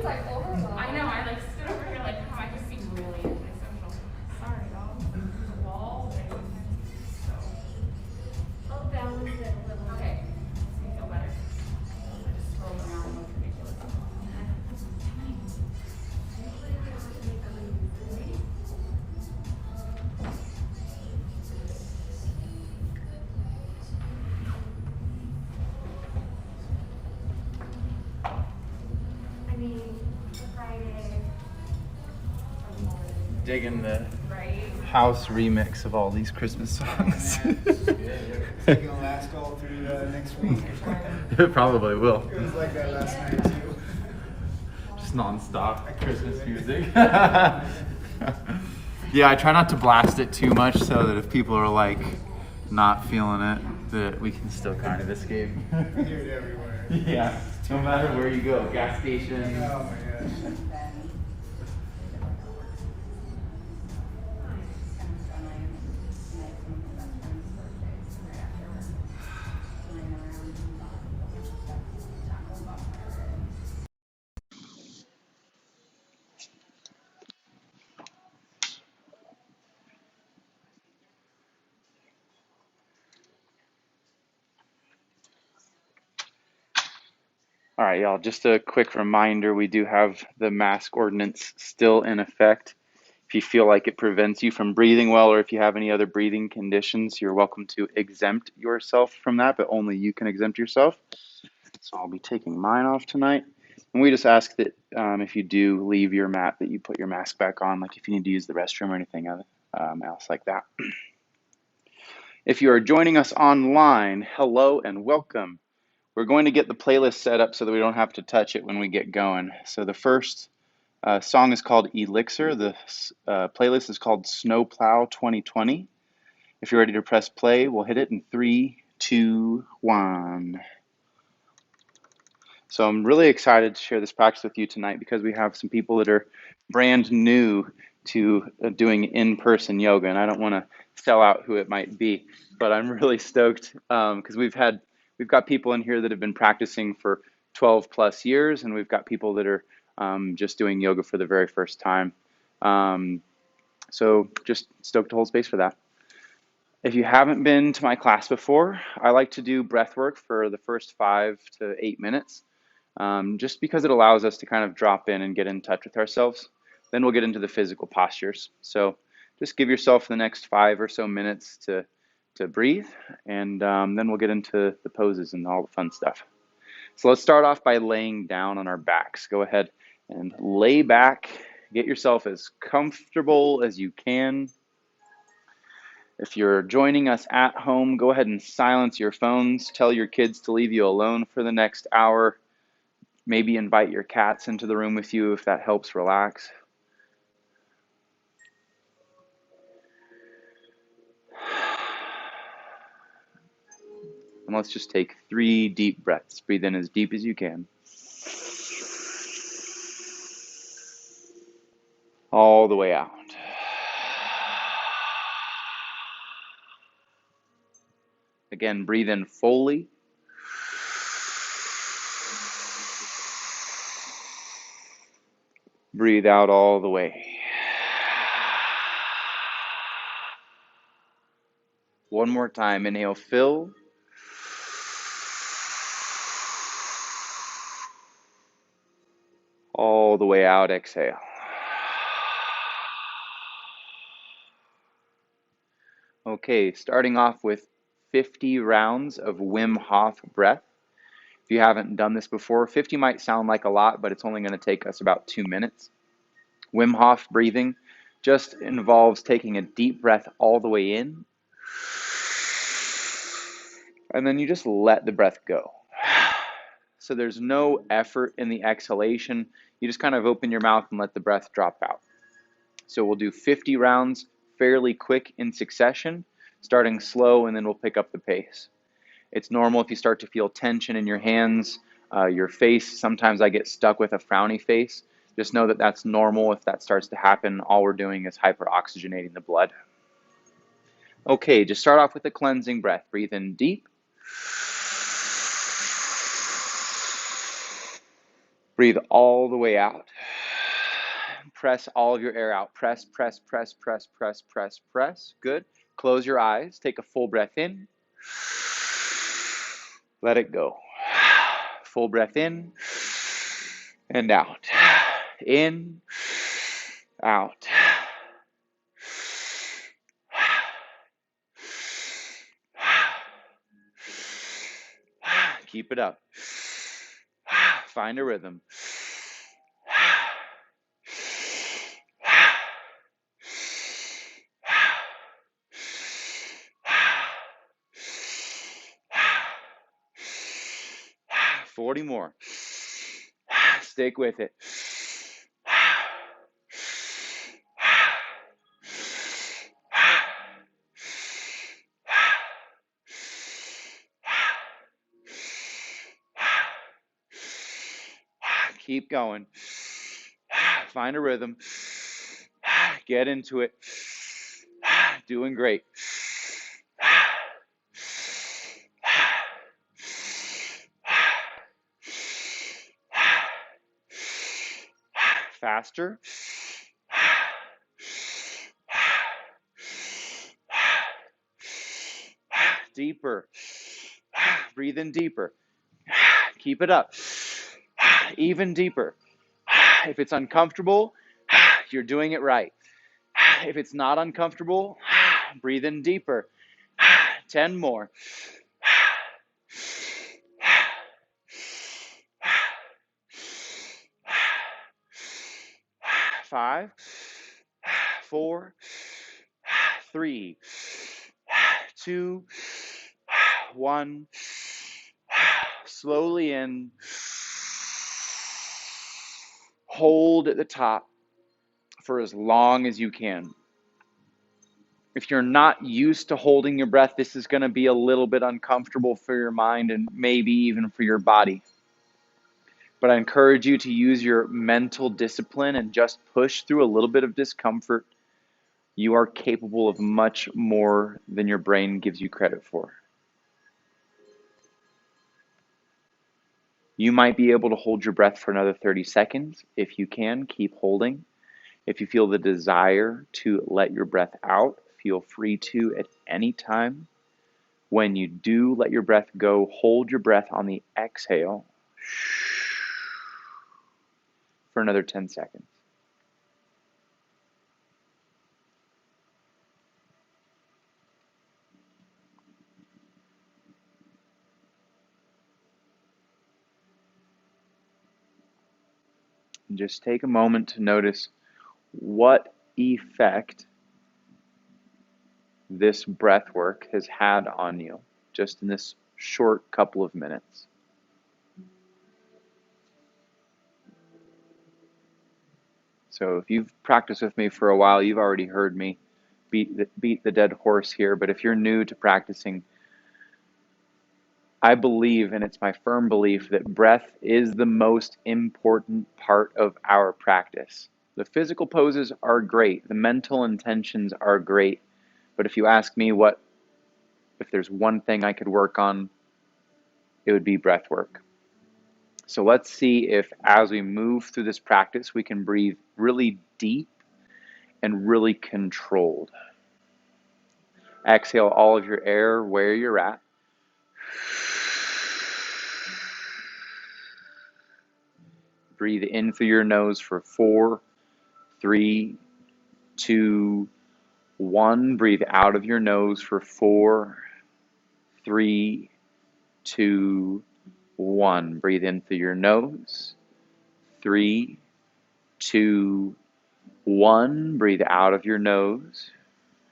I know, I like stood over here like, oh, I just seem really antisocial. Sorry, y'all. There's a wall. So, I'll balance it a little. Okay. Makes me feel better. I just scroll around and look ridiculous. I mean, Friday. Digging the Right? house remix of all these Christmas songs. Is it gonna last all through next week? It probably will. It was like that last night too. Just non-stop Christmas music. Yeah, I try not to blast it too much so that if people are like not feeling it, that we can still kind of escape. We hear it everywhere. Yeah, no matter where you go, gas station. Oh my gosh. All right, y'all, just a quick reminder, we do have the mask ordinance still in effect. If you feel like it prevents you from breathing well, or if you have any other breathing conditions, you're welcome to exempt yourself from that, but only you can exempt yourself. So I'll be taking mine off tonight. And we just ask that if you do leave your mat, that you put your mask back on, like if you need to use the restroom or anything else like that. If you are joining us online, hello and welcome. We're going to get the playlist set up so that we don't have to touch it when we get going. So the first song is called Elixir. The playlist is called Snowplow 2020. If you're ready to press play, we'll hit it in 3, 2, 1. So I'm really excited to share this practice with you tonight because we have some people that are brand new to doing in-person yoga, and I don't want to sell out who it might be, but I'm really stoked because we've got people in here that have been practicing for 12 plus years, and we've got people that are just doing yoga for the very first time. So just stoked to hold space for that. If you haven't been to my class before, I like to do breath work for the first 5 to 8 minutes, just because it allows us to kind of drop in and get in touch with ourselves. Then we'll get into the physical postures. So just give yourself the next 5 or so minutes to breathe, and then we'll get into the poses and all the fun stuff. So let's start off by laying down on our backs. Go ahead and lay back. Get yourself as comfortable as you can. If you're joining us at home, go ahead and silence your phones. Tell your kids to leave you alone for the next hour. Maybe invite your cats into the room with you if that helps relax. And let's just take 3 deep breaths. Breathe in as deep as you can. All the way out. Again, breathe in fully. Breathe out all the way. One more time. Inhale, fill. All the way out, exhale. Okay, starting off with 50 rounds of Wim Hof breath. If you haven't done this before, 50 might sound like a lot, but it's only going to take us about 2 minutes. Wim Hof breathing just involves taking a deep breath all the way in, and then you just let the breath go. So there's no effort in the exhalation. You just kind of open your mouth and let the breath drop out. So we'll do 50 rounds fairly quick in succession, starting slow, and then we'll pick up the pace. It's normal if you start to feel tension in your hands, your face. Sometimes I get stuck with a frowny face. Just know that that's normal. If that starts to happen, all we're doing is hyperoxygenating the blood. Okay, just start off with a cleansing breath. Breathe in deep. Breathe all the way out. Press all of your air out. Press, press, press, press, press, press, press. Good. Close your eyes. Take a full breath in. Let it go. Full breath in and out. In, out. Keep it up. Find a rhythm. Forty more. Stick with it. Keep going. Find a rhythm. Get into it. Doing great. Faster. Deeper. Breathe in deeper. Keep it up. Even deeper. If it's uncomfortable, you're doing it right. If it's not uncomfortable, breathe in deeper. 10 more. 5, 4, 3, 2, 1. Slowly in. Hold at the top for as long as you can. If you're not used to holding your breath, this is going to be a little bit uncomfortable for your mind and maybe even for your body. But I encourage you to use your mental discipline and just push through a little bit of discomfort. You are capable of much more than your brain gives you credit for. You might be able to hold your breath for another 30 seconds. If you can, keep holding. If you feel the desire to let your breath out, feel free to at any time. When you do let your breath go, hold your breath on the exhale for another 10 seconds. And just take a moment to notice what effect this breath work has had on you just in this short couple of minutes. So if you've practiced with me for a while, you've already heard me beat the dead horse here. But if you're new to practicing, I believe, and it's my firm belief, that breath is the most important part of our practice. The physical poses are great. The mental intentions are great. But if you ask me if there's one thing I could work on, it would be breath work. So let's see if as we move through this practice, we can breathe really deep and really controlled. Exhale all of your air where you're at. Breathe in through your nose for 4, 3, 2, 1. Breathe out of your nose for 4, 3, 2, 1. Breathe in through your nose. 3, 2, 1. Breathe out of your nose.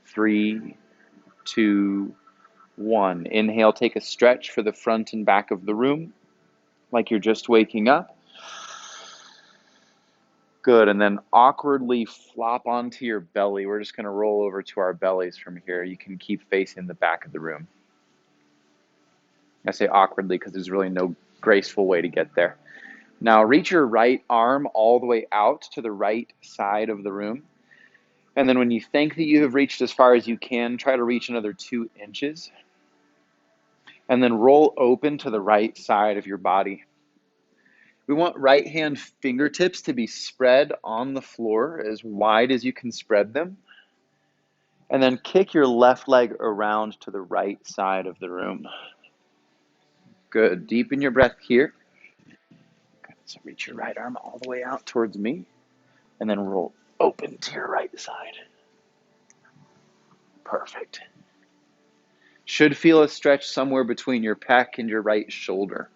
3, 2, 1. Inhale, take a stretch for the front and back of the room, like you're just waking up. Good, and then awkwardly flop onto your belly. We're just going to roll over to our bellies from here. You can keep facing the back of the room. I say awkwardly because there's really no graceful way to get there. Now reach your right arm all the way out to the right side of the room. And then when you think that you have reached as far as you can, try to reach another 2 inches. And then roll open to the right side of your body. We want right hand fingertips to be spread on the floor as wide as you can spread them. And then kick your left leg around to the right side of the room. Good. Deepen your breath here. Good. So reach your right arm all the way out towards me. And then roll open to your right side. Perfect. Should feel a stretch somewhere between your pec and your right shoulder.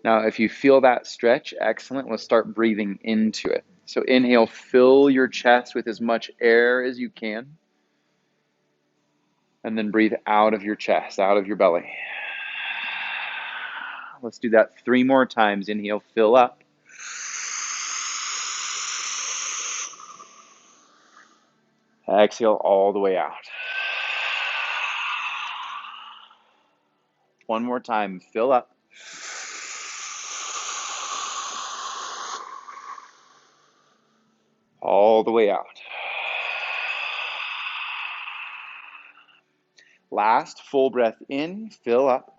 Now, if you feel that stretch, excellent. Let's start breathing into it. So inhale, fill your chest with as much air as you can. And then breathe out of your chest, out of your belly. Let's do that 3 more times. Inhale, fill up. Exhale all the way out. 1 more time, fill up. All the way out. Last, full breath in, fill up.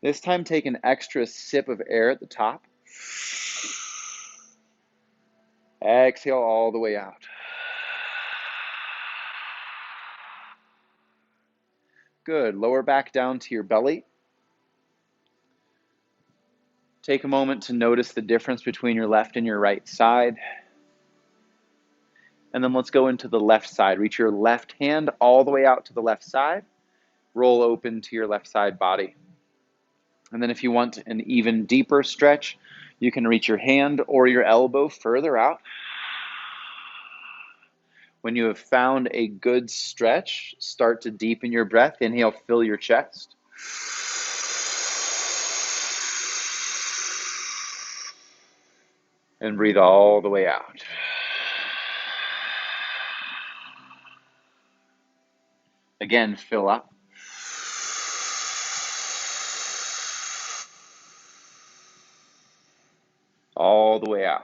This time take an extra sip of air at the top. Exhale all the way out. Good. Lower back down to your belly. Take a moment to notice the difference between your left and your right side. And then let's go into the left side. Reach your left hand all the way out to the left side. Roll open to your left side body. And then if you want an even deeper stretch, you can reach your hand or your elbow further out. When you have found a good stretch, start to deepen your breath. Inhale, fill your chest. And breathe all the way out. Again, fill up. All the way out.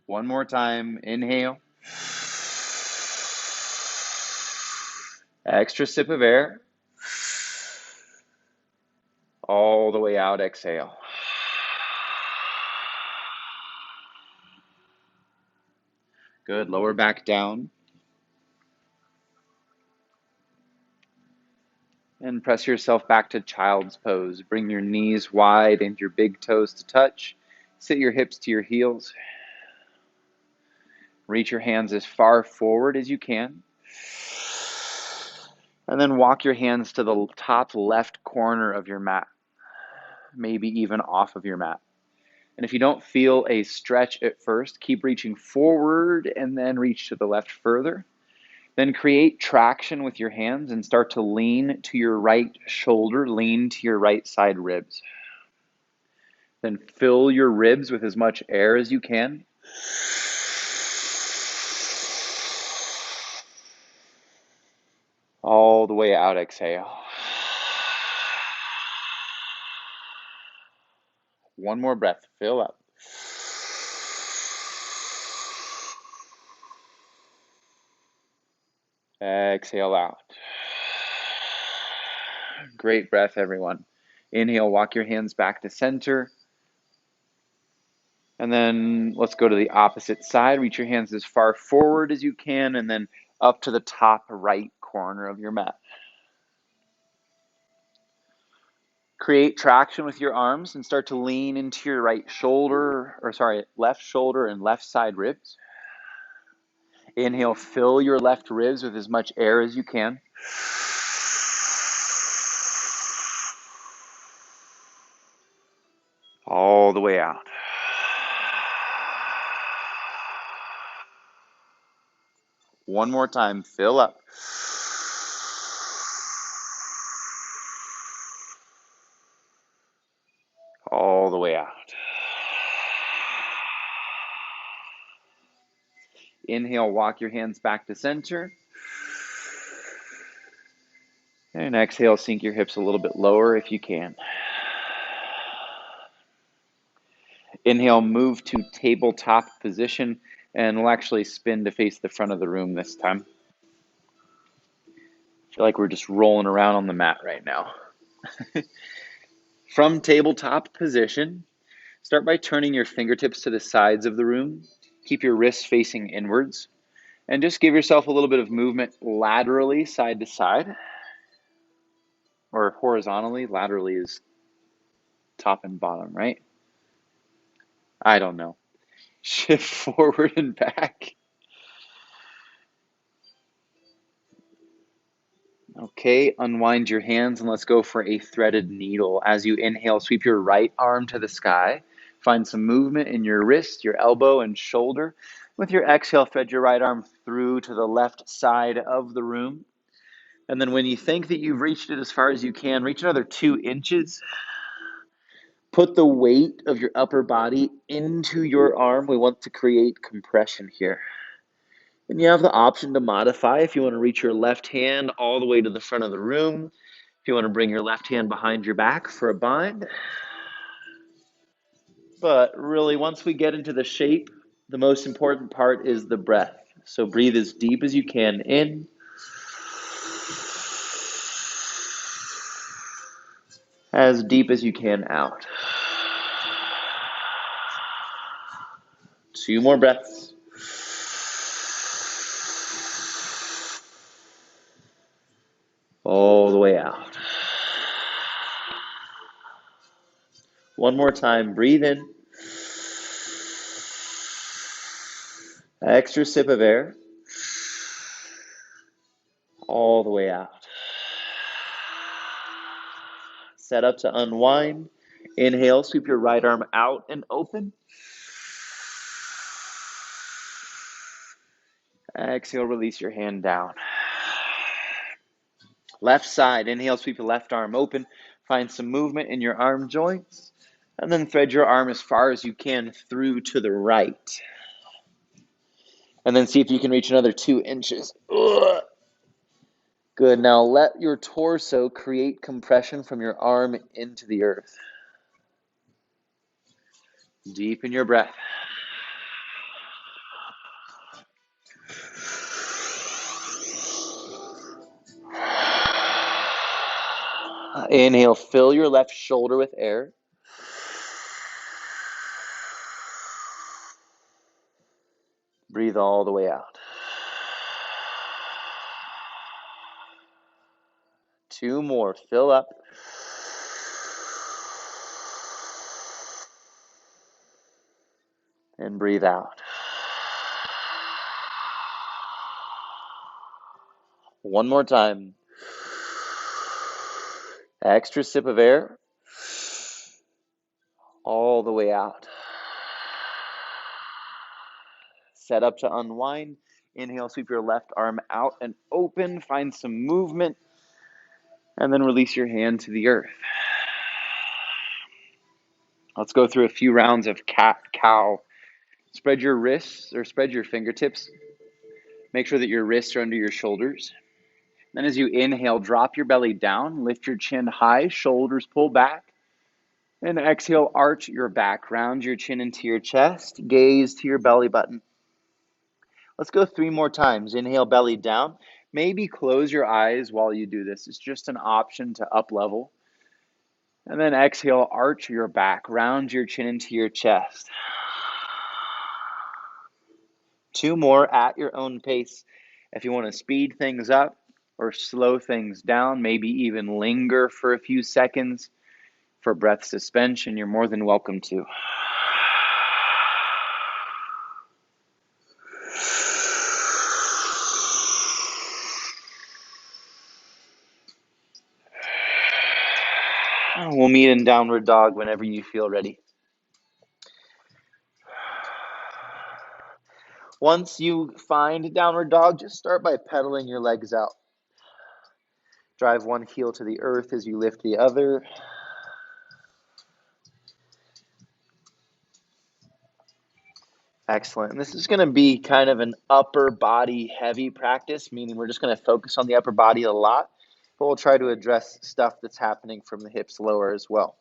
One more time. Inhale. Extra sip of air. All the way out. Exhale. Good. Lower back down. And press yourself back to child's pose. Bring your knees wide and your big toes to touch. Sit your hips to your heels. Reach your hands as far forward as you can. And then walk your hands to the top left corner of your mat. Maybe even off of your mat. And if you don't feel a stretch at first, keep reaching forward and then reach to the left further. Then create traction with your hands and start to lean to your right shoulder, lean to your right side ribs. Then fill your ribs with as much air as you can. All the way out, exhale. One more breath, fill up. Exhale out. Great breath, everyone. Inhale, walk your hands back to center. And then let's go to the opposite side. Reach your hands as far forward as you can and then up to the top right corner of your mat. Create traction with your arms and start to lean into your left shoulder and left side ribs. Inhale, fill your left ribs with as much air as you can. All the way out. One more time, fill up. All the way out. Inhale, walk your hands back to center. And exhale, sink your hips a little bit lower if you can. Inhale, move to tabletop position, and we'll actually spin to face the front of the room this time. I feel like we're just rolling around on the mat right now. From tabletop position, start by turning your fingertips to the sides of the room. Keep your wrists facing inwards. And just give yourself a little bit of movement laterally, side to side. Or horizontally. Laterally is top and bottom, right? I don't know. Shift forward and back. Okay, unwind your hands and let's go for a threaded needle. As you inhale, sweep your right arm to the sky. Find some movement in your wrist, your elbow, and shoulder. With your exhale, thread your right arm through to the left side of the room. And then when you think that you've reached it as far as you can, reach another 2 inches. Put the weight of your upper body into your arm. We want to create compression here. And you have the option to modify if you want to reach your left hand all the way to the front of the room. If you want to bring your left hand behind your back for a bind. But really, once we get into the shape, the most important part is the breath. So breathe as deep as you can in. As deep as you can out. 2 more breaths. All the way out. One more time, breathe in. Extra sip of air. All the way out. Set up to unwind. Inhale, sweep your right arm out and open. Exhale, release your hand down. Left side, inhale, sweep your left arm open. Find some movement in your arm joints. And then thread your arm as far as you can through to the right. And then see if you can reach another 2 inches. Ugh. Good. Now let your torso create compression from your arm into the earth. Deepen your breath. Inhale, fill your left shoulder with air. Breathe all the way out. 2 more. Fill up. And breathe out. 1 more time. Extra sip of air. All the way out. Set up to unwind. Inhale, sweep your left arm out and open. Find some movement. And then release your hand to the earth. Let's go through a few rounds of cat-cow. Spread your wrists or spread your fingertips. Make sure that your wrists are under your shoulders. Then as you inhale, drop your belly down. Lift your chin high, shoulders pull back. And exhale, arch your back. Round your chin into your chest. Gaze to your belly button. Let's go 3 more times. Inhale, belly down. Maybe close your eyes while you do this. It's just an option to up level. And then exhale, arch your back. Round your chin into your chest. 2 more at your own pace. If you want to speed things up or slow things down, maybe even linger for a few seconds for breath suspension, you're more than welcome to. We'll meet in downward dog whenever you feel ready. Once you find downward dog, just start by pedaling your legs out. Drive one heel to the earth as you lift the other. Excellent. And this is going to be kind of an upper body heavy practice, meaning we're just going to focus on the upper body a lot, but we'll try to address stuff that's happening from the hips lower as well.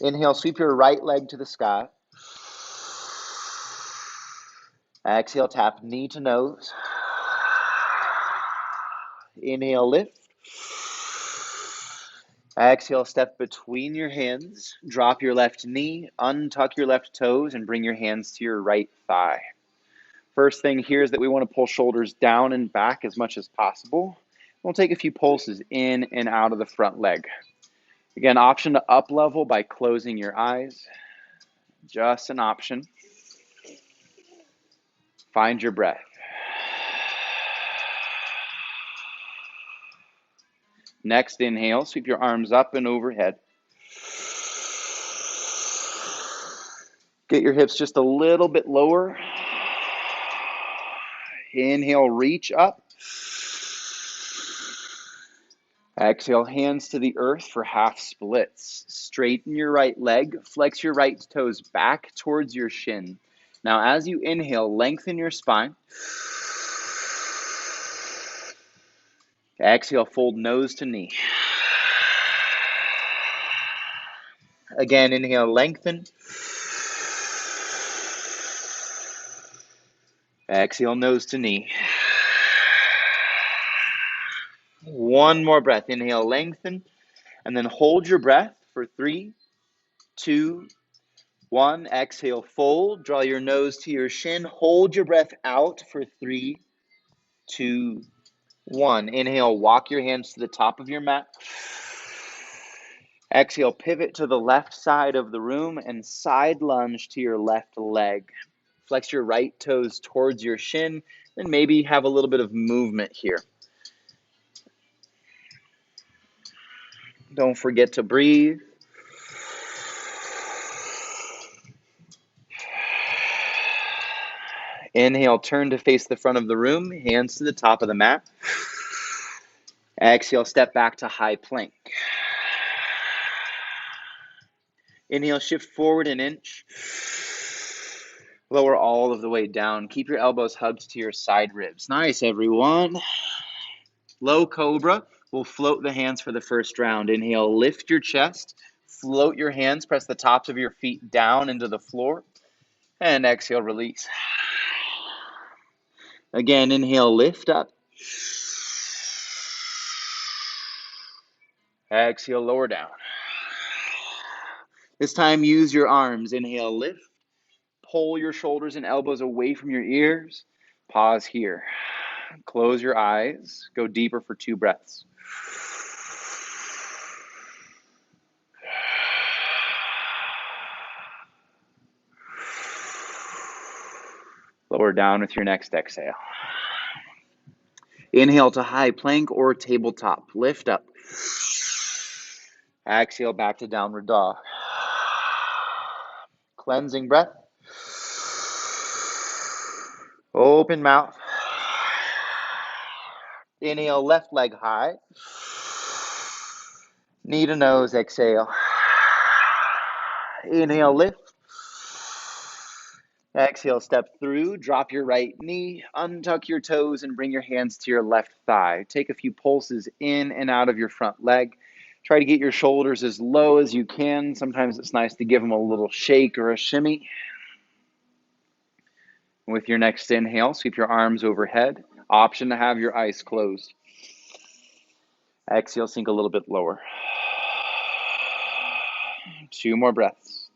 Inhale, sweep your right leg to the sky. Exhale, tap knee to nose. Inhale, lift. Exhale, step between your hands. Drop your left knee, untuck your left toes, and bring your hands to your right thigh. First thing here is that we want to pull shoulders down and back as much as possible. We'll take a few pulses in and out of the front leg. Again, option to up level by closing your eyes. Just an option. Find your breath. Next inhale, sweep your arms up and overhead. Get your hips just a little bit lower. Inhale, reach up. Exhale, hands to the earth for half splits. Straighten your right leg, flex your right toes back towards your shin. Now, as you inhale, lengthen your spine. Exhale, fold nose to knee. Again, inhale, lengthen. Exhale, nose to knee. One more breath. Inhale, lengthen, and then hold your breath for 3, 2, 1. Exhale, fold. Draw your nose to your shin. Hold your breath out for 3, 2, 1. Inhale, walk your hands to the top of your mat. Exhale, pivot to the left side of the room and side lunge to your left leg. Flex your right toes towards your shin, and maybe have a little bit of movement here. Don't forget to breathe. Inhale, turn to face the front of the room, hands to the top of the mat. Exhale, step back to high plank. Inhale, shift forward an inch. Lower all of the way down. Keep your elbows hugged to your side ribs. Nice, everyone. Low cobra. We'll float the hands for the first round. Inhale, lift your chest. Float your hands. Press the tops of your feet down into the floor. And exhale, release. Again, inhale, lift up. Exhale, lower down. This time, use your arms. Inhale, lift. Pull your shoulders and elbows away from your ears. Pause here. Close your eyes. Go deeper for 2 breaths. Lower down with your next exhale. Inhale to high plank or tabletop. Lift up. Exhale back to downward dog. Cleansing breath. Open mouth. Inhale, left leg high. Knee to nose, exhale. Inhale, lift. Exhale, step through, drop your right knee, untuck your toes, and bring your hands to your left thigh. Take a few pulses in and out of your front leg. Try to get your shoulders as low as you can. Sometimes it's nice to give them a little shake or a shimmy. With your next inhale, sweep your arms overhead. Option to have your eyes closed. Exhale, sink a little bit lower. 2 more breaths.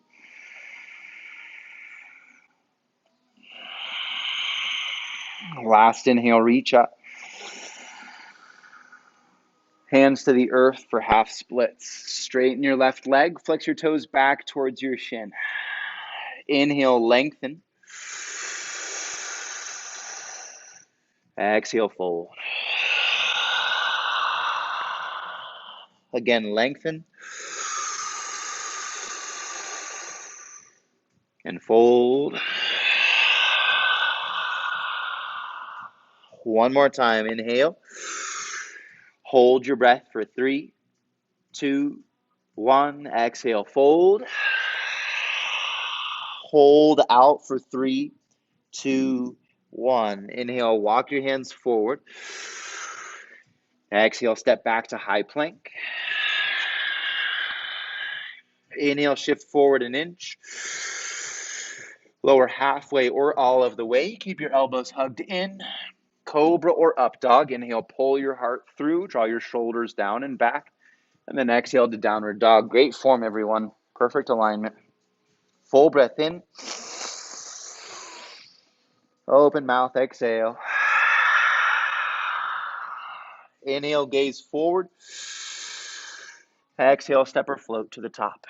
Last inhale, reach up. Hands to the earth for half splits. Straighten your left leg. Flex your toes back towards your shin. Inhale, lengthen. Exhale, fold. Again, lengthen. And fold. One more time. Inhale. Hold your breath for 3, 2, 1. Exhale, fold. Hold out for 3, 2, 1. Inhale, walk your hands forward. Exhale, step back to high plank. Inhale, shift forward an inch. Lower halfway or all of the way. Keep your elbows hugged in. Cobra or up dog. Inhale, pull your heart through, draw your shoulders down and back. And then exhale to downward dog. Great form, everyone. Perfect alignment. Full breath in. Open mouth, exhale. Inhale, gaze forward. Exhale, step or float to the top.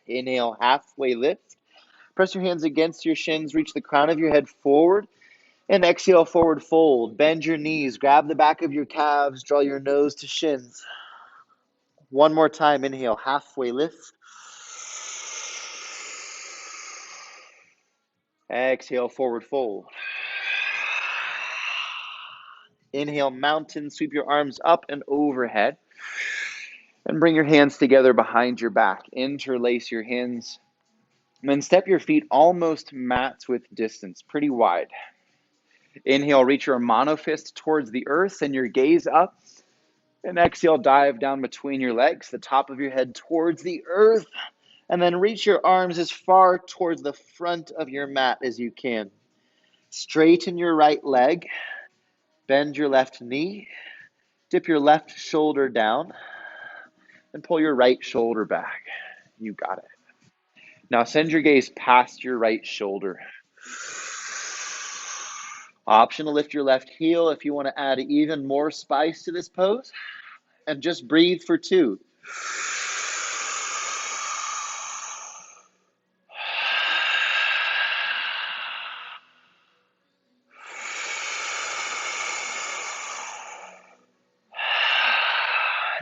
Inhale, halfway lift. Press your hands against your shins, reach the crown of your head forward, and exhale, forward fold. Bend your knees, grab the back of your calves, draw your nose to shins. One more time, inhale, halfway lift. Exhale, forward fold. Inhale, mountain, sweep your arms up and overhead. And bring your hands together behind your back. Interlace your hands. And then step your feet almost mats width distance, pretty wide. Inhale, reach your monofist towards the earth, send your gaze up. And exhale, dive down between your legs, the top of your head towards the earth. And then reach your arms as far towards the front of your mat as you can. Straighten your right leg. Bend your left knee. Dip your left shoulder down. And pull your right shoulder back. You got it. Now send your gaze past your right shoulder. Option to lift your left heel if you want to add even more spice to this pose. And just breathe for 2.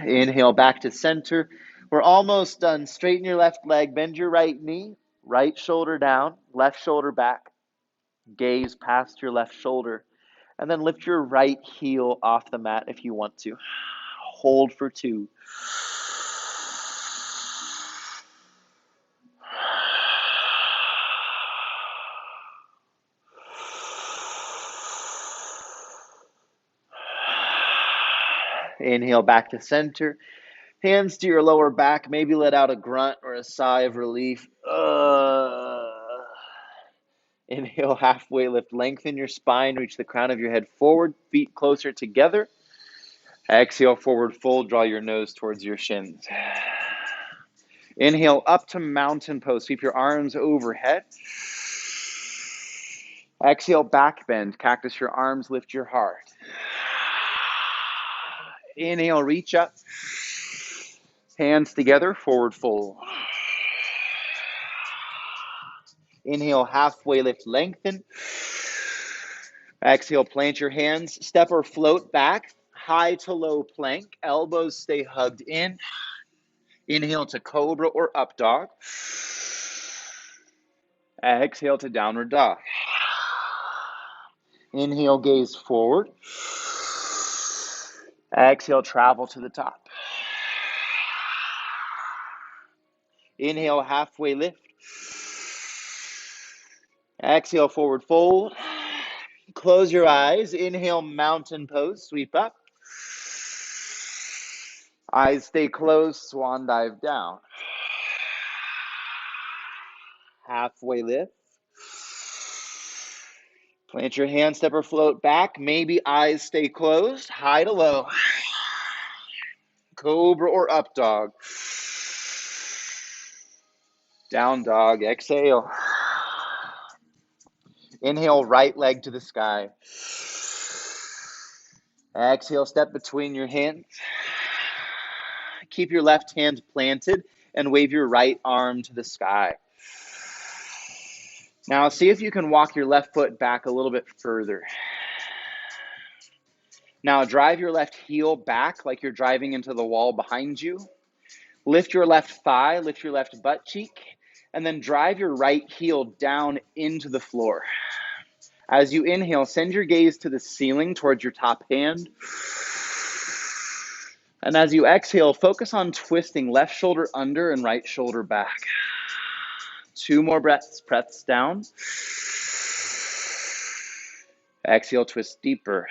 Inhale back to center. We're almost done. Straighten your left leg, bend your right knee, right shoulder down, left shoulder back. Gaze past your left shoulder. And then lift your right heel off the mat if you want to. Hold for 2. Inhale back to center. Hands to your lower back. Maybe let out a grunt or a sigh of relief. Inhale, halfway lift. Lengthen your spine. Reach the crown of your head forward. Feet closer together. Exhale, forward fold. Draw your nose towards your shins. Inhale, up to mountain pose. Sweep your arms overhead. Exhale, back bend. Cactus your arms. Lift your heart. Inhale, reach up. Hands together, forward fold. Inhale, halfway lift, lengthen. Exhale, plant your hands, step or float back, high to low plank, elbows stay hugged in. Inhale to cobra or up dog. Exhale to downward dog. Inhale, gaze forward. Exhale, travel to the top. Inhale, halfway lift. Exhale, forward fold. Close your eyes. Inhale, mountain pose. Sweep up. Eyes stay closed. Swan dive down. Halfway lift. Plant your hand, step or float back. Maybe eyes stay closed. High to low. Cobra or up dog. Down dog. Exhale. Inhale, right leg to the sky. Exhale, step between your hands. Keep your left hand planted and wave your right arm to the sky. Now see if you can walk your left foot back a little bit further. Now drive your left heel back like you're driving into the wall behind you. Lift your left thigh, lift your left butt cheek, and then drive your right heel down into the floor. As you inhale, send your gaze to the ceiling towards your top hand. And as you exhale, focus on twisting left shoulder under and right shoulder back. 2 more breaths, press down. Exhale, twist deeper.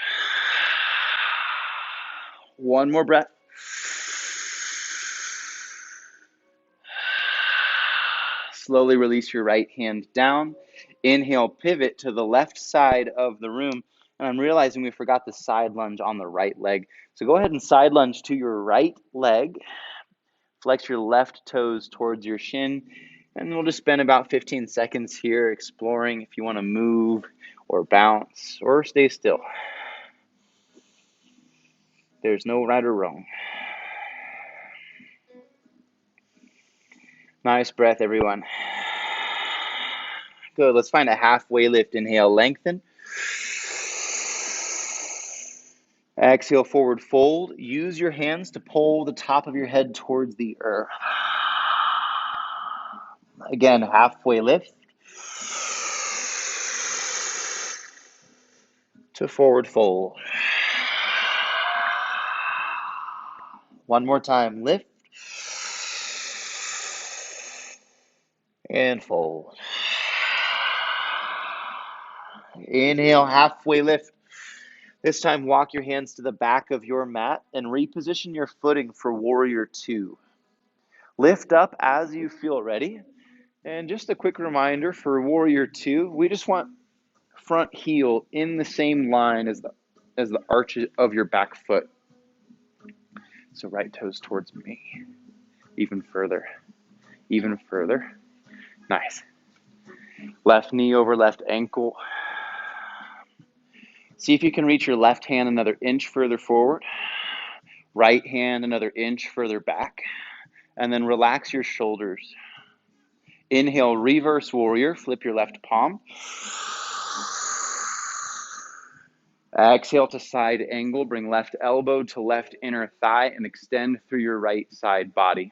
1 more breath. Slowly release your right hand down. Inhale, pivot to the left side of the room. And I'm realizing we forgot the side lunge on the right leg. So go ahead and side lunge to your right leg. Flex your left toes towards your shin. And we'll just spend about 15 seconds here exploring if you want to move or bounce or stay still. There's no right or wrong. Nice breath, everyone. Good. Let's find a halfway lift. Inhale, lengthen. Exhale, forward fold. Use your hands to pull the top of your head towards the earth. Again, halfway lift to forward fold. One more time, lift and fold. Inhale, halfway lift. This time, walk your hands to the back of your mat and reposition your footing for Warrior Two. Lift up as you feel ready. And just a quick reminder for Warrior Two, we just want front heel in the same line as the arch of your back foot. So right toes towards me. Even further. Even further. Nice. Left knee over left ankle. See if you can reach your left hand another inch further forward. Right hand another inch further back. And then relax your shoulders. Inhale, reverse warrior. Flip your left palm. Exhale to side angle. Bring left elbow to left inner thigh and extend through your right side body.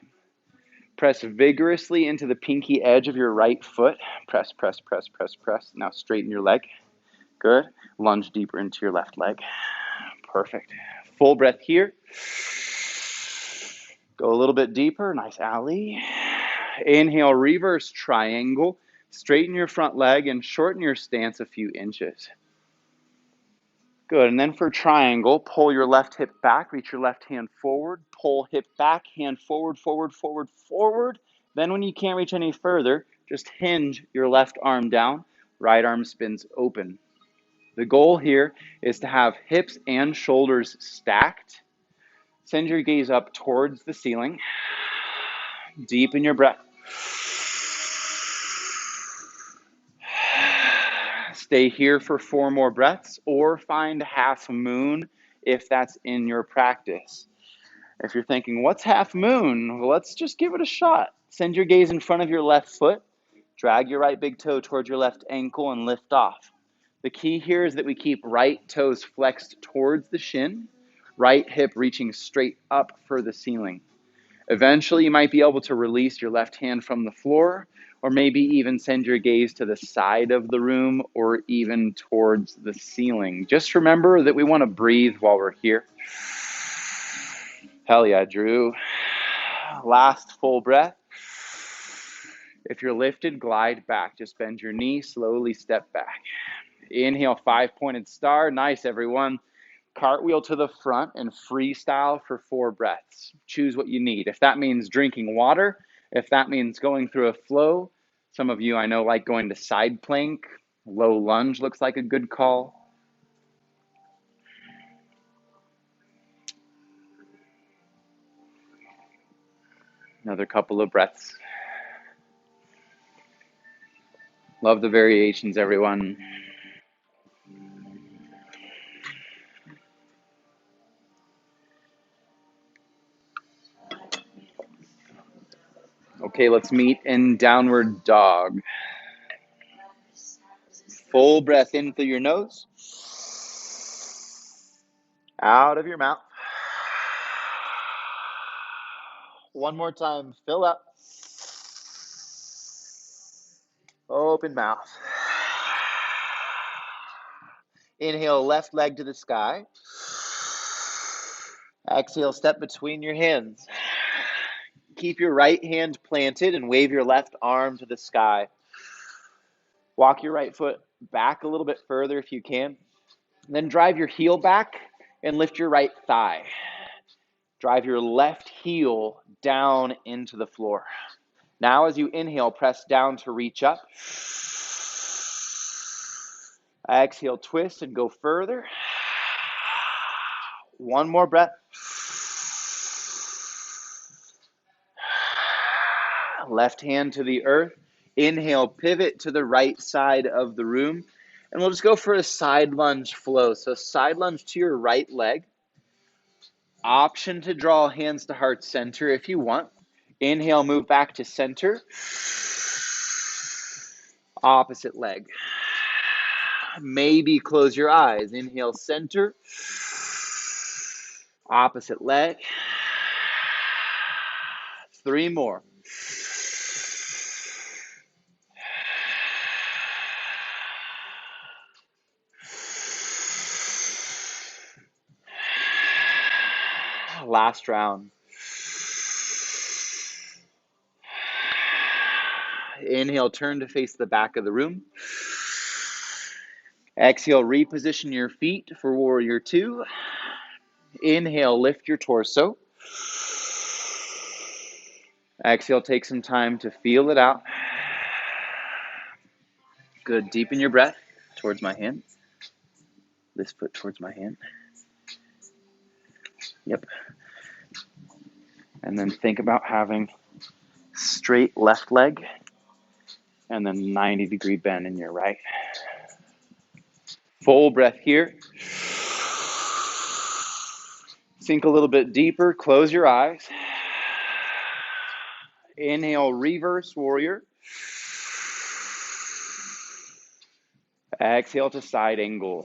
Press vigorously into the pinky edge of your right foot. Press, press, press, press, press. Now straighten your leg. Good. Lunge deeper into your left leg. Perfect. Full breath here. Go a little bit deeper. Nice alley. Inhale, reverse triangle. Straighten your front leg and shorten your stance a few inches. Good. And then for triangle, pull your left hip back, reach your left hand forward, pull hip back, hand forward, forward, forward, forward. Then when you can't reach any further, just hinge your left arm down, right arm spins open. The goal here is to have hips and shoulders stacked. Send your gaze up towards the ceiling. Deepen your breath. Stay here for 4 more breaths or find half moon if that's in your practice. If you're thinking, what's half moon? Well, let's just give it a shot. Send your gaze in front of your left foot. Drag your right big toe towards your left ankle and lift off. The key here is that we keep right toes flexed towards the shin, right hip reaching straight up for the ceiling. Eventually, you might be able to release your left hand from the floor, or maybe even send your gaze to the side of the room or even towards the ceiling. Just remember that we want to breathe while we're here. Hell yeah, Drew. Last full breath. If you're lifted, glide back. Just bend your knee, slowly step back. Inhale, 5-pointed star. Nice, everyone. Cartwheel to the front and freestyle for 4 breaths. Choose what you need. If that means drinking water, if that means going through a flow, some of you I know like going to side plank. Low lunge looks like a good call. Another couple of breaths. Love the variations, everyone. Okay, let's meet in downward dog. Full breath in through your nose. Out of your mouth. One more time, fill up. Open mouth. Inhale, left leg to the sky. Exhale, step between your hands. Keep your right hand planted and wave your left arm to the sky. Walk your right foot back a little bit further if you can. Then drive your heel back and lift your right thigh. Drive your left heel down into the floor. Now as you inhale, press down to reach up. Exhale, twist and go further. One more breath. Left hand to the earth. Inhale, pivot to the right side of the room. And we'll just go for a side lunge flow. So side lunge to your right leg. Option to draw hands to heart center if you want. Inhale, move back to center. Opposite leg. Maybe close your eyes. Inhale, center. Opposite leg. 3 more. Last round. Inhale, turn to face the back of the room. Exhale, reposition your feet for warrior 2. Inhale, lift your torso. Exhale, take some time to feel it out. Good. Deepen your breath towards my hand. This foot towards my hand. Yep. And then think about having straight left leg and then 90-degree bend in your right. Full breath here. Sink a little bit deeper. Close your eyes. Inhale, reverse warrior. Exhale to side angle.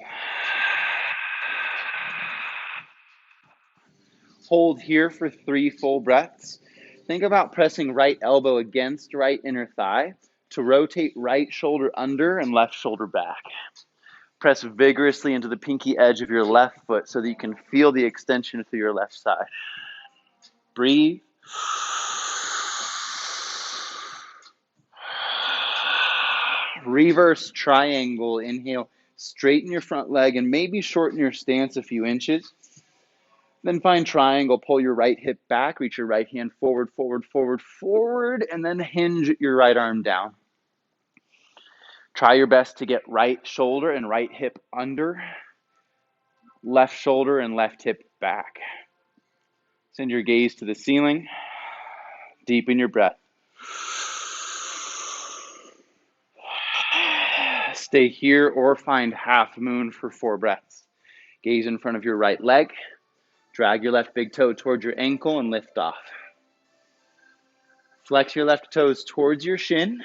Hold here for 3 full breaths. Think about pressing right elbow against right inner thigh to rotate right shoulder under and left shoulder back. Press vigorously into the pinky edge of your left foot so that you can feel the extension through your left side. Breathe. Reverse triangle. Inhale, straighten your front leg and maybe shorten your stance a few inches. Then find triangle, pull your right hip back, reach your right hand forward, forward, forward, forward, and then hinge your right arm down. Try your best to get right shoulder and right hip under, left shoulder and left hip back. Send your gaze to the ceiling. Deepen your breath. Stay here or find half moon for 4 breaths. Gaze in front of your right leg. Drag your left big toe towards your ankle and lift off. Flex your left toes towards your shin.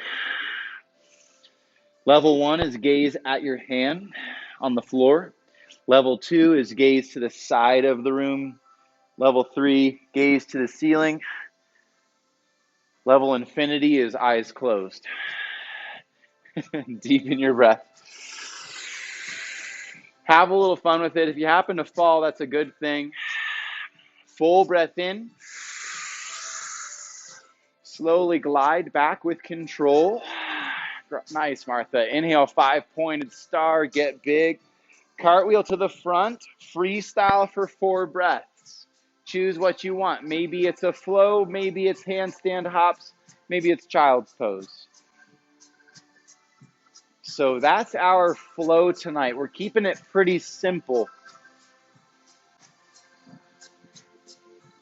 Level 1 is gaze at your hand on the floor. Level 2 is gaze to the side of the room. Level 3, gaze to the ceiling. Level infinity is eyes closed. Deepen your breath. Have a little fun with it. If you happen to fall, that's a good thing. Full breath in. Slowly glide back with control. Nice, Martha. Inhale, 5-pointed star. Get big. Cartwheel to the front. Freestyle for 4 breaths. Choose what you want. Maybe it's a flow. Maybe it's handstand hops. Maybe it's child's pose. So that's our flow tonight. We're keeping it pretty simple.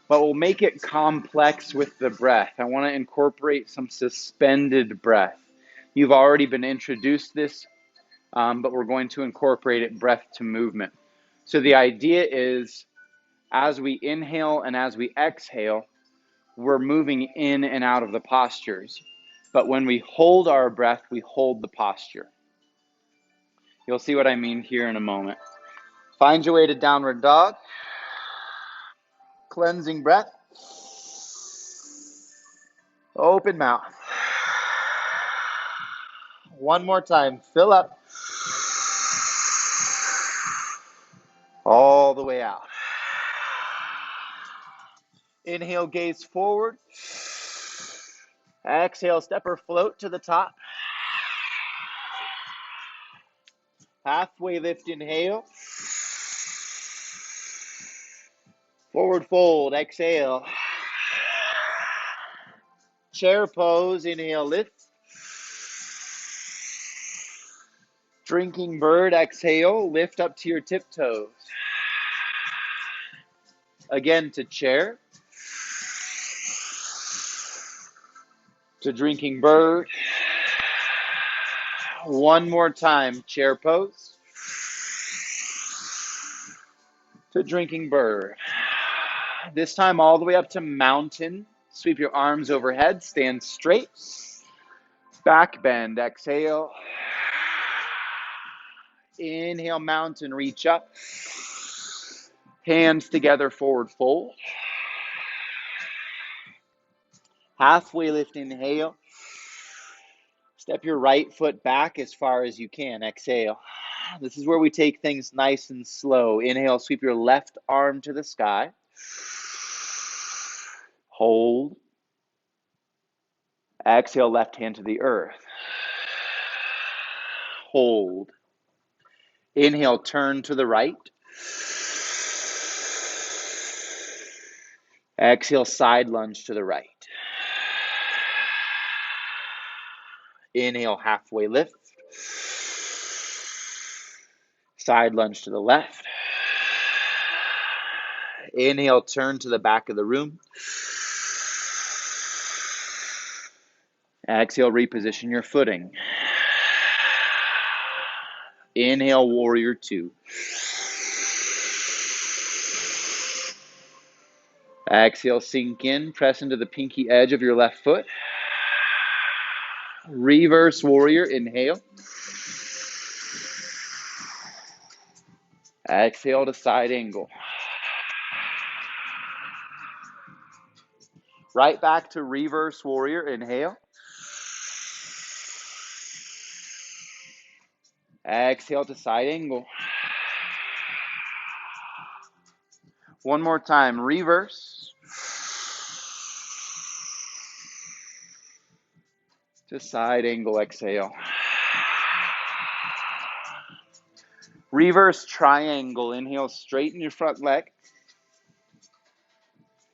But we'll make it complex with the breath. I want to incorporate some suspended breath. You've already been introduced this, but we're going to incorporate it breath to movement. So the idea is as we inhale and as we exhale, we're moving in and out of the postures. But when we hold our breath, we hold the posture. You'll see what I mean here in a moment. Find your way to downward dog. Cleansing breath. Open mouth. One more time. Fill up. All the way out. Inhale, gaze forward. Exhale, step or float to the top. Halfway lift, inhale. Forward fold, exhale. Chair pose, inhale, lift. Drinking bird, exhale, lift up to your tiptoes. Again to chair. To drinking bird. One more time, chair pose. To drinking bird. This time all the way up to mountain. Sweep your arms overhead, stand straight. Back bend, exhale. Inhale, mountain, reach up. Hands together, forward fold. Halfway lift, inhale. Step your right foot back as far as you can, exhale. This is where we take things nice and slow. Inhale, sweep your left arm to the sky. Hold. Exhale, left hand to the earth. Hold. Inhale, turn to the right. Exhale, side lunge to the right. Inhale, halfway lift. Side lunge to the left. Inhale, turn to the back of the room. Exhale, reposition your footing. Inhale, warrior two. Exhale, sink in, press into the pinky edge of your left foot. Reverse warrior, inhale. Exhale to side angle. Right back to reverse warrior, inhale. Exhale to side angle. One more time, reverse. To side angle, exhale. Reverse triangle, inhale, straighten your front leg.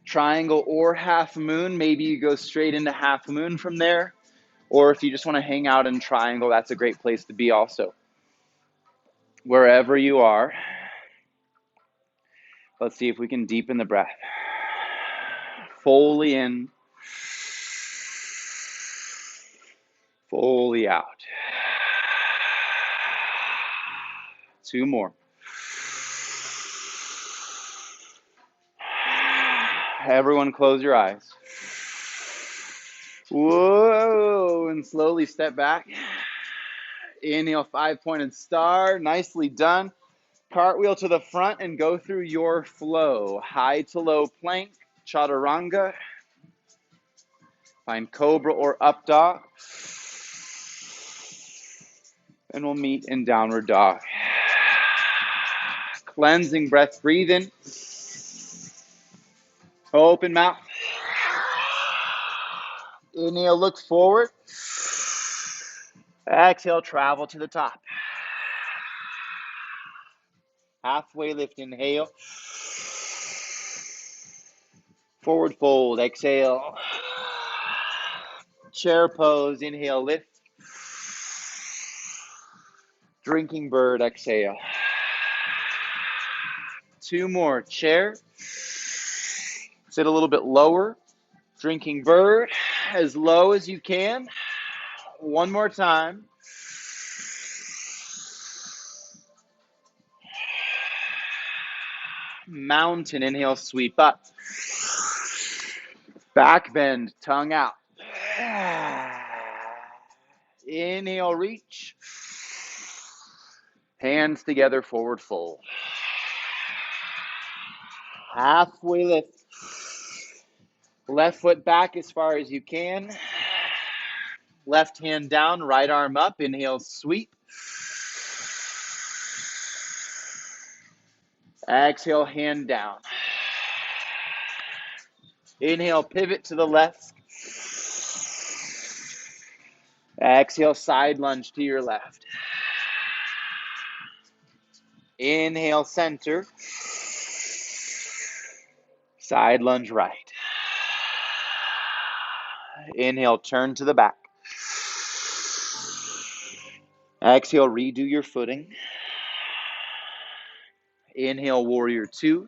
Triangle or half moon, maybe you go straight into half moon from there. Or if you just want to hang out in triangle, that's a great place to be also. Wherever you are, let's see if we can deepen the breath. Fully in, fully out. Two more. Everyone close your eyes. Whoa, and slowly step back. Inhale, 5-pointed star. Nicely done. Cartwheel to the front and go through your flow. High to low plank, chaturanga. Find cobra or up dog. And we'll meet in downward dog. Cleansing breath, breathe in. Open mouth. Inhale, look forward. Exhale, travel to the top. Halfway lift, inhale. Forward fold, exhale. Chair pose, inhale, lift. Drinking bird, exhale. Two more, chair. Sit a little bit lower. Drinking bird, as low as you can. One more time. Mountain, inhale, sweep up. Back bend, tongue out. Inhale, reach. Hands together, forward fold. Halfway lift. Left foot back as far as you can. Left hand down, right arm up. Inhale, sweep. Exhale, hand down. Inhale, pivot to the left. Exhale, side lunge to your left. Inhale, center. Side lunge right. Inhale, turn to the back. Exhale, redo your footing. Inhale, warrior two.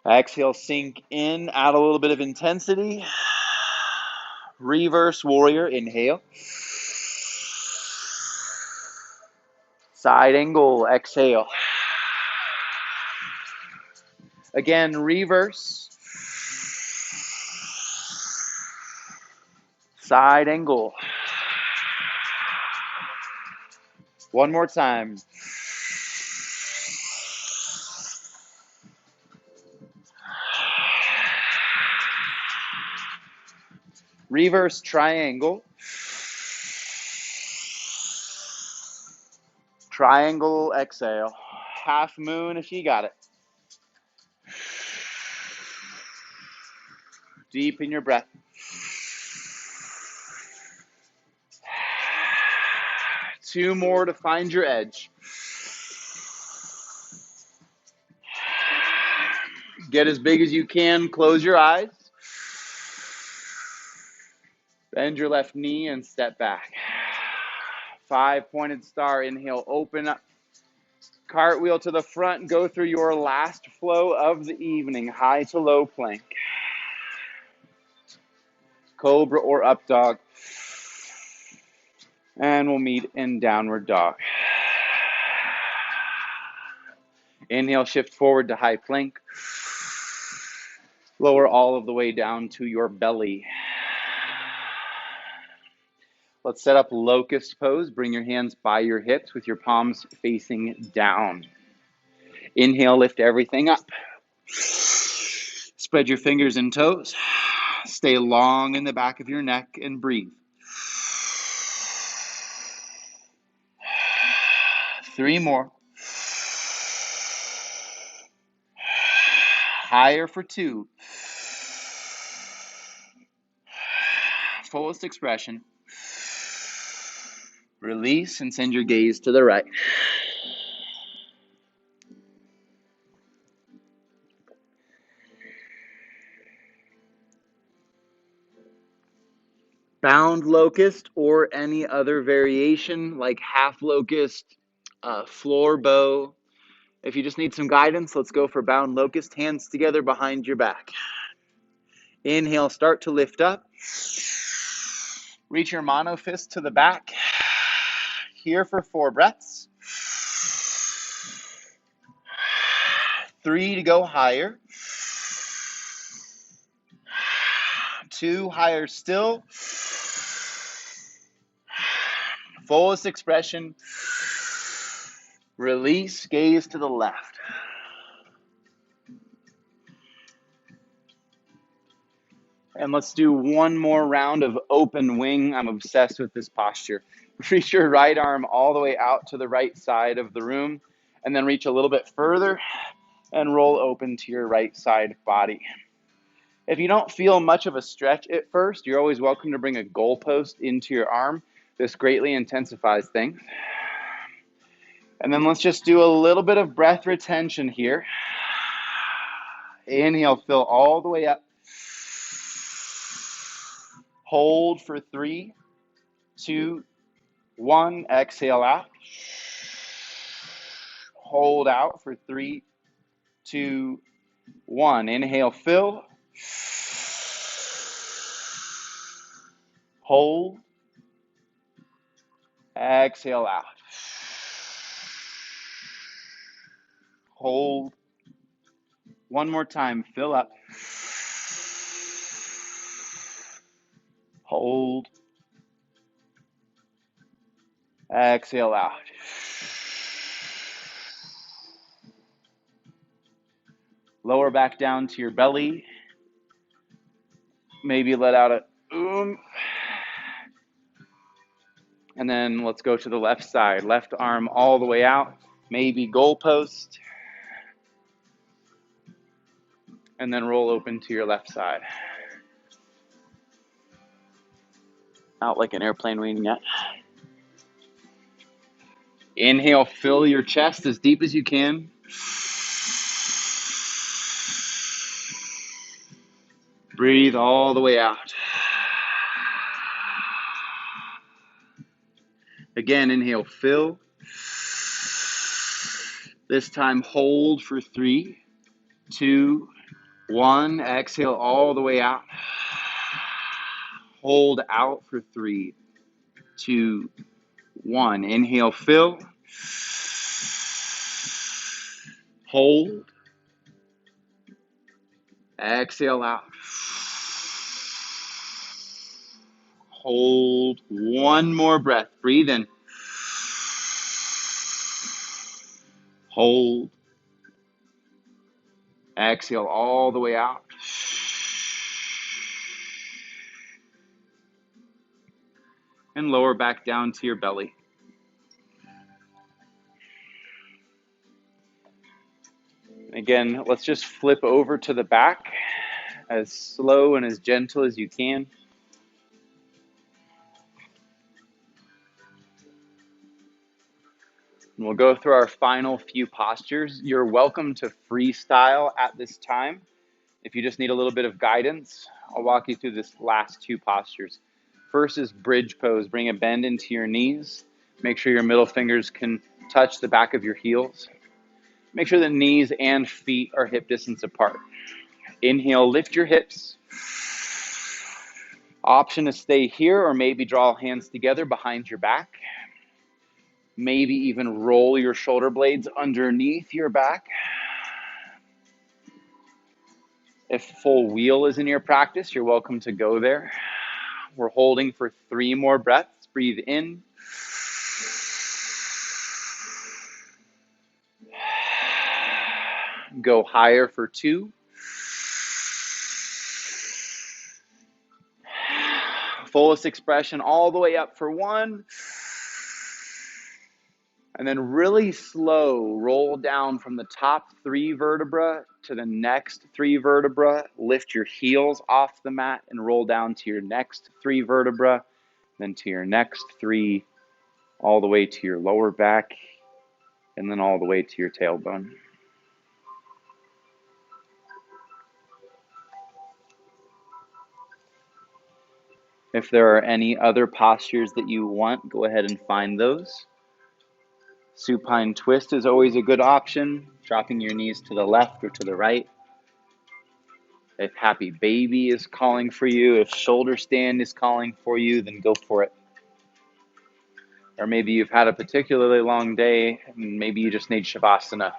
Exhale, sink in, add a little bit of intensity. Reverse warrior, inhale. Side angle, exhale. Again, reverse. Side angle. One more time. Reverse triangle. Triangle, exhale. Half moon if you got it. Deepen your breath. Two more to find your edge. Get as big as you can. Close your eyes. Bend your left knee and step back. 5 pointed star. Inhale, open up. Cartwheel to the front. Go through your last flow of the evening. High to low plank. Cobra or up dog. And we'll meet in downward dog. Inhale, shift forward to high plank. Lower all of the way down to your belly. Let's set up locust pose. Bring your hands by your hips with your palms facing down. Inhale, lift everything up. Spread your fingers and toes. Stay long in the back of your neck and breathe. 3 more. Higher for 2. Fullest expression. Release and send your gaze to the right. Bound locust or any other variation like half locust, floor bow. If you just need some guidance, let's go for bound locust. Hands together behind your back. Inhale, start to lift up. Reach your mono fist to the back. Here for 4 breaths. 3 to go higher. 2, higher still. Fullest expression. Release, gaze to the left. And let's do one more round of open wing. I'm obsessed with this posture. Reach your right arm all the way out to the right side of the room, and then reach a little bit further and roll open to your right side body. If you don't feel much of a stretch at first, you're always welcome to bring a goalpost into your arm. This greatly intensifies things. And then let's just do a little bit of breath retention here. Inhale, fill all the way up. Hold for 3, 2, 1. Exhale out. Hold out for 3, 2, 1. Inhale, fill. Hold. Exhale out. Hold. One more time. Fill up. Hold. Exhale out. Lower back down to your belly. Maybe let out a And then let's go to the left side. Left arm all the way out. Maybe goalpost. And then roll open to your left side. Out like an airplane wing yet. Inhale, fill your chest as deep as you can. Breathe all the way out. Again, inhale, fill. This time, hold for 3, 2, 1. Exhale all the way out. Hold out for 3, 2, 1. Inhale, fill. Hold. Exhale out. Hold. One more breath. Breathe in. Hold. Exhale all the way out. And lower back down to your belly. Again, let's just flip over to the back as slow and as gentle as you can. And we'll go through our final few postures. You're welcome to freestyle at this time. If you just need a little bit of guidance, I'll walk you through this last 2 postures. First is bridge pose. Bring a bend into your knees. Make sure your middle fingers can touch the back of your heels. Make sure the knees and feet are hip distance apart. Inhale, lift your hips. Option to stay here or maybe draw hands together behind your back. Maybe even roll your shoulder blades underneath your back. If full wheel is in your practice, you're welcome to go there. We're holding for 3 more breaths. Breathe in. Go higher for 2. Fullest expression all the way up for 1. And then really slow, roll down from the top 3 vertebrae to the next 3 vertebrae. Lift your heels off the mat and roll down to your next 3 vertebrae, then to your next 3, all the way to your lower back, and then all the way to your tailbone. If there are any other postures that you want, go ahead and find those. Supine twist is always a good option, dropping your knees to the left or to the right. If happy baby is calling for you, if shoulder stand is calling for you, then go for it. Or maybe you've had a particularly long day, and maybe you just need Shavasana.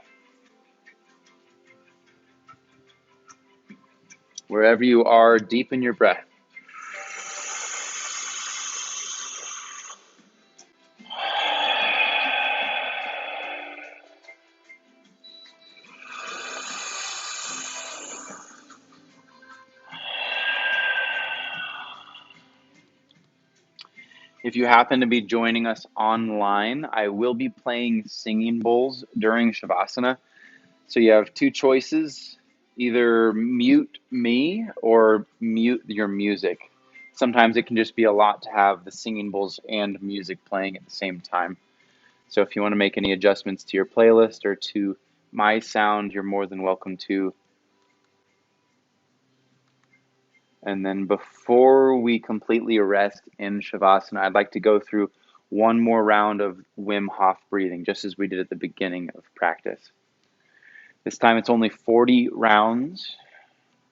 Wherever you are, deepen your breath. If you happen to be joining us online, I will be playing singing bowls during Shavasana. So you have 2 choices, either mute me or mute your music. Sometimes it can just be a lot to have the singing bowls and music playing at the same time. So if you want to make any adjustments to your playlist or to my sound, you're more than welcome to. And then before we completely rest in Shavasana, I'd like to go through one more round of Wim Hof breathing, just as we did at the beginning of practice. This time it's only 40 rounds.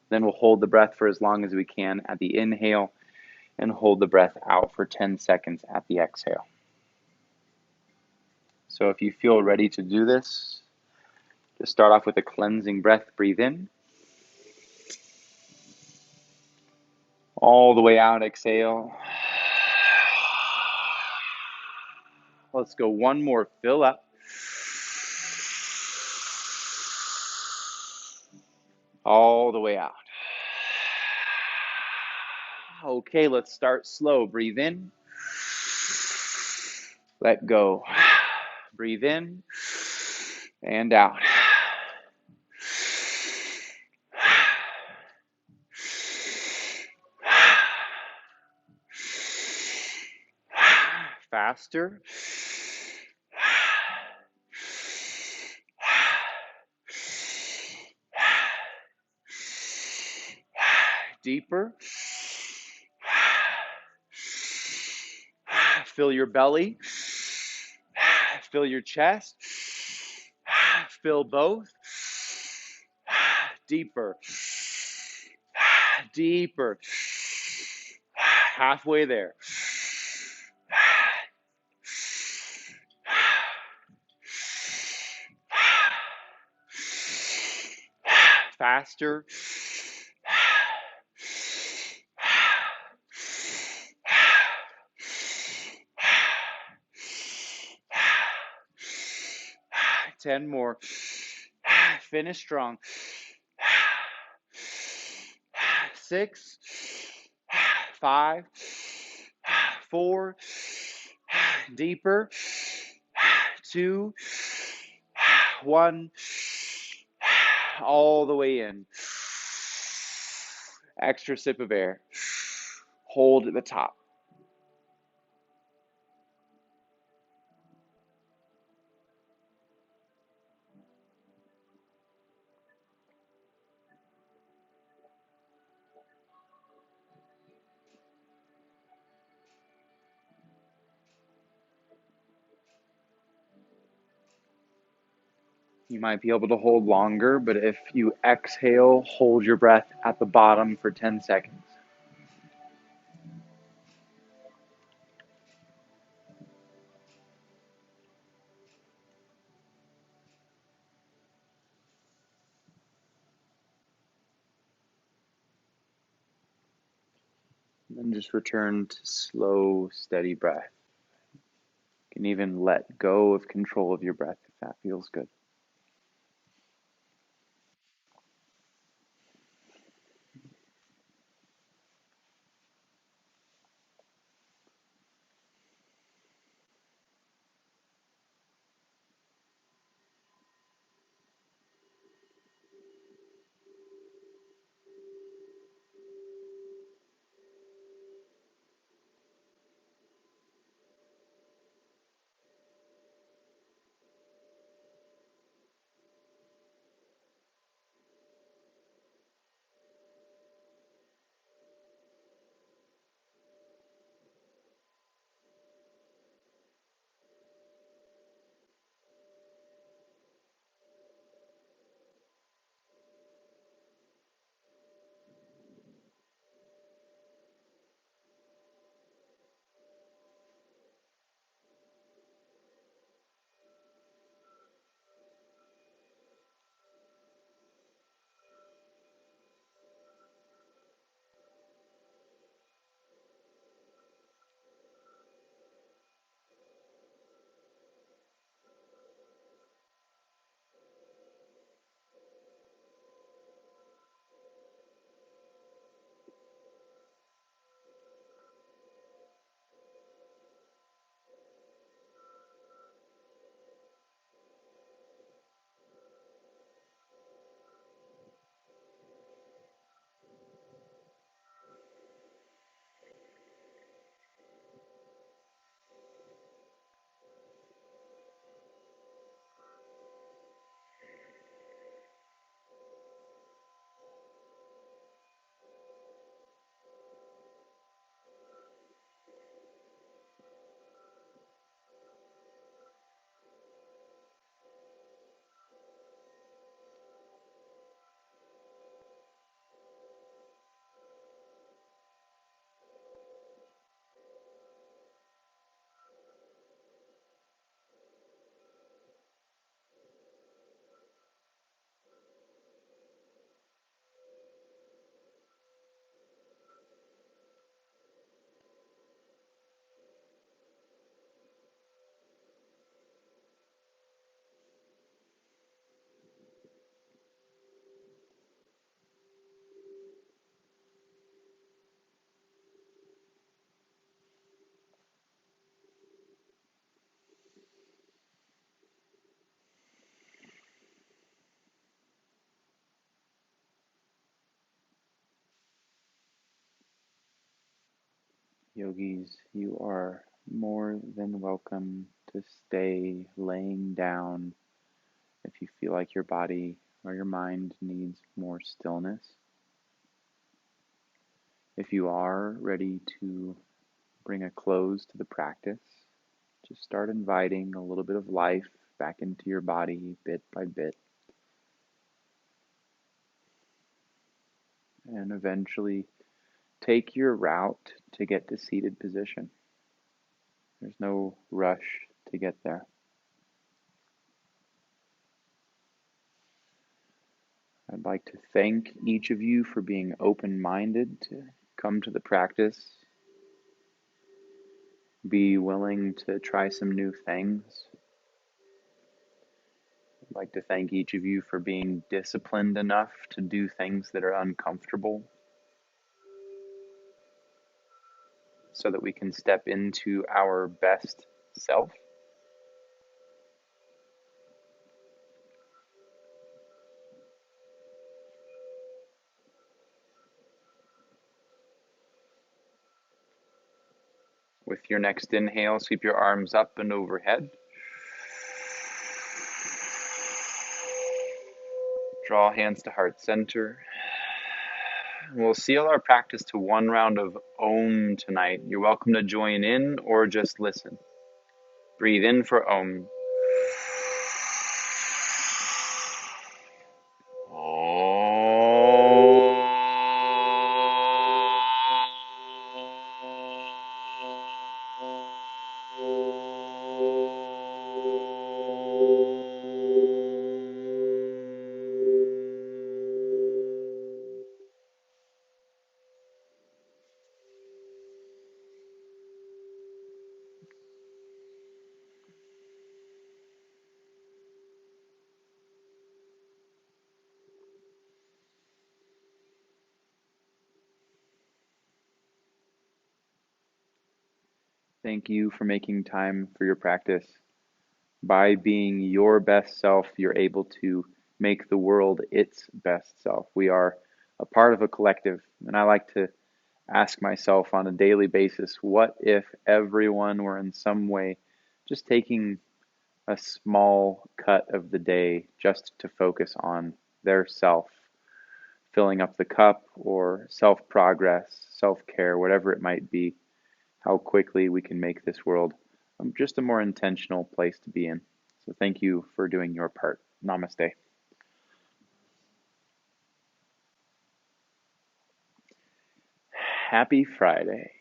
Then we'll hold the breath for as long as we can at the inhale and hold the breath out for 10 seconds at the exhale. So if you feel ready to do this, just start off with a cleansing breath. Breathe in. All the way out, exhale. Let's go one more, fill up. All the way out. Okay, let's start slow. Breathe in. Let go. Breathe in and out. Faster. Deeper. Fill your belly. Fill your chest. Fill both. Deeper. Deeper. Halfway there. Faster. Ten more. Finish strong. 6, 5, 4, deeper. 2, 1, all the way in. Extra sip of air. Hold at the top. You might be able to hold longer, but if you exhale, hold your breath at the bottom for 10 seconds. And then just return to slow, steady breath. You can even let go of control of your breath if that feels good. Yogis, you are more than welcome to stay laying down if you feel like your body or your mind needs more stillness. If you are ready to bring a close to the practice. Just start inviting a little bit of life back into your body bit by bit. And eventually take your route to get to seated position. There's no rush to get there. I'd like to thank each of you for being open-minded to come to the practice, be willing to try some new things. I'd like to thank each of you for being disciplined enough to do things that are uncomfortable so that we can step into our best self. With your next inhale, sweep your arms up and overhead. Draw hands to heart center. We'll seal our practice to one round of Om tonight. You're welcome to join in or just listen. Breathe in for Om. Thank you for making time for your practice. By being your best self, you're able to make the world its best self. We are a part of a collective, and I like to ask myself on a daily basis, what if everyone were in some way just taking a small cut of the day just to focus on their self, filling up the cup or self-progress, self-care, whatever it might be, how quickly we can make this world just a more intentional place to be in. So thank you for doing your part. Namaste. Happy Friday.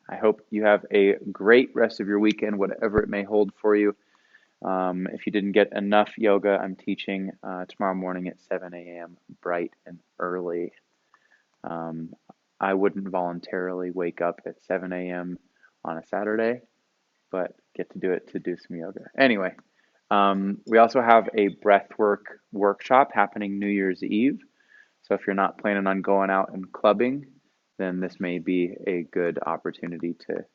I hope you have a great rest of your weekend, whatever it may hold for you. If you didn't get enough yoga, I'm teaching tomorrow morning at 7 a.m., bright and early. I wouldn't voluntarily wake up at 7 a.m. on a Saturday, but get to do it to do some yoga. Anyway, we also have a breathwork workshop happening New Year's Eve. So if you're not planning on going out and clubbing, then this may be a good opportunity to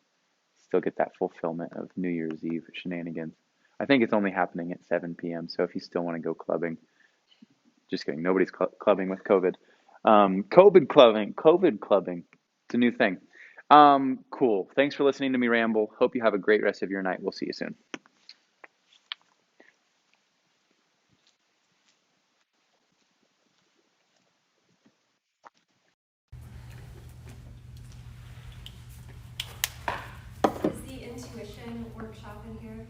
still get that fulfillment of New Year's Eve shenanigans. I think it's only happening at 7 p.m. So if you still want to go clubbing, just kidding, nobody's clubbing with COVID. COVID clubbing. It's a new thing. Cool. Thanks for listening to me ramble. Hope you have a great rest of your night. We'll see you soon. Is the intuition workshop in here?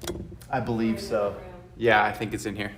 I believe so. Yeah, I think it's in here.